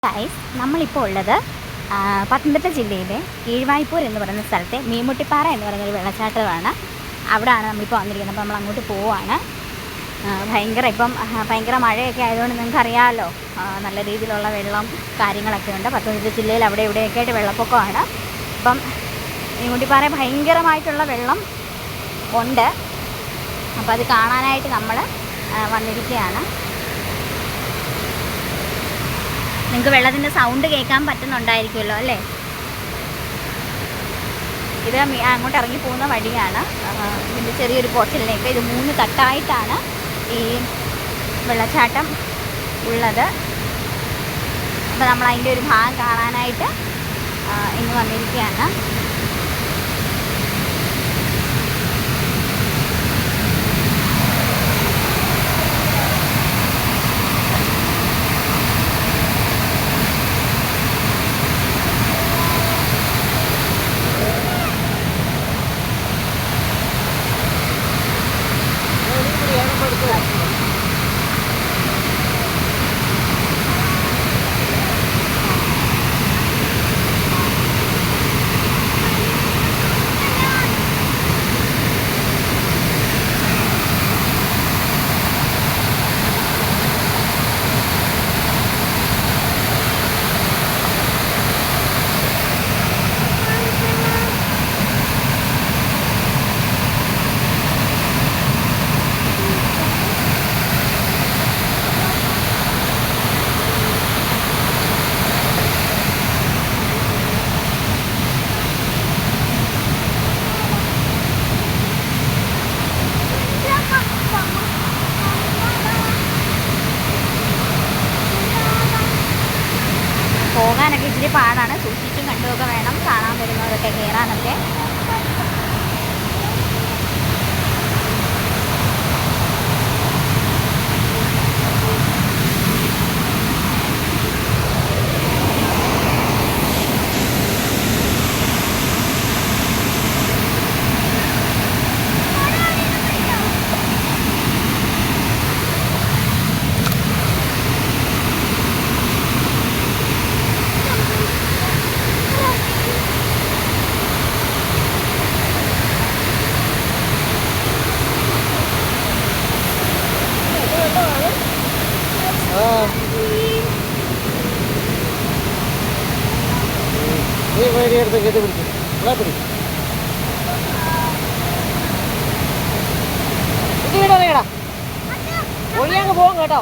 Guys, നമ്മളിപ്പോൾ ഉള്ളത് പത്തനംതിട്ട ജില്ലയിലെ കീഴ്വായ്പൂർ എന്ന് പറയുന്ന സ്ഥലത്തെ മീൻമുട്ടിപ്പാറ എന്ന് പറയുന്നൊരു വെള്ളച്ചാട്ടമാണ്. അവിടെയാണ് നമ്മളിപ്പോൾ വന്നിരിക്കുന്നത്. അപ്പോൾ നമ്മൾ അങ്ങോട്ട് പോവുകയാണ്. ഭയങ്കര മഴയൊക്കെ ആയതുകൊണ്ട് നിങ്ങൾക്ക് അറിയാമല്ലോ, നല്ല രീതിയിലുള്ള വെള്ളം കാര്യങ്ങളൊക്കെ ഉണ്ട്. പത്തനംതിട്ട ജില്ലയിൽ അവിടെ ഇവിടെയൊക്കെ ആയിട്ട് വെള്ളപ്പൊക്കമാണ്. അപ്പം മീൻമുട്ടിപ്പാറ ഭയങ്കരമായിട്ടുള്ള വെള്ളം ഉണ്ട്. അപ്പോൾ അത് കാണാനായിട്ട് നമ്മൾ വന്നിരിക്കുകയാണ്. നിങ്ങൾക്ക് വെള്ളത്തിൻ്റെ സൗണ്ട് കേൾക്കാൻ പറ്റുന്നുണ്ടായിരിക്കുമല്ലോ അല്ലേ? ഇത് അങ്ങോട്ട് ഇറങ്ങി പോകുന്ന വഴിയാണ്. ഇതിൻ്റെ ചെറിയൊരു പോർഷനിലേക്ക് ഇത് 3 തട്ടായിട്ടാണ് ഈ വെള്ളച്ചാട്ടം ഉള്ളത്. അപ്പോൾ നമ്മൾ അതിൻ്റെ ഒരു ഭാഗം കാണാനായിട്ട് ഇന്ന് വന്നിരിക്കുകയാണ്. പോകാനൊക്കെ ഇച്ചിരി പാടാണ്. സൂക്ഷിച്ചും കണ്ടുമൊക്കെ വേണം കാണാൻ വരുന്നവരൊക്കെ കയറാനൊക്കെ. ഒഴിയാങ്ങ് പോകാം കേട്ടോ.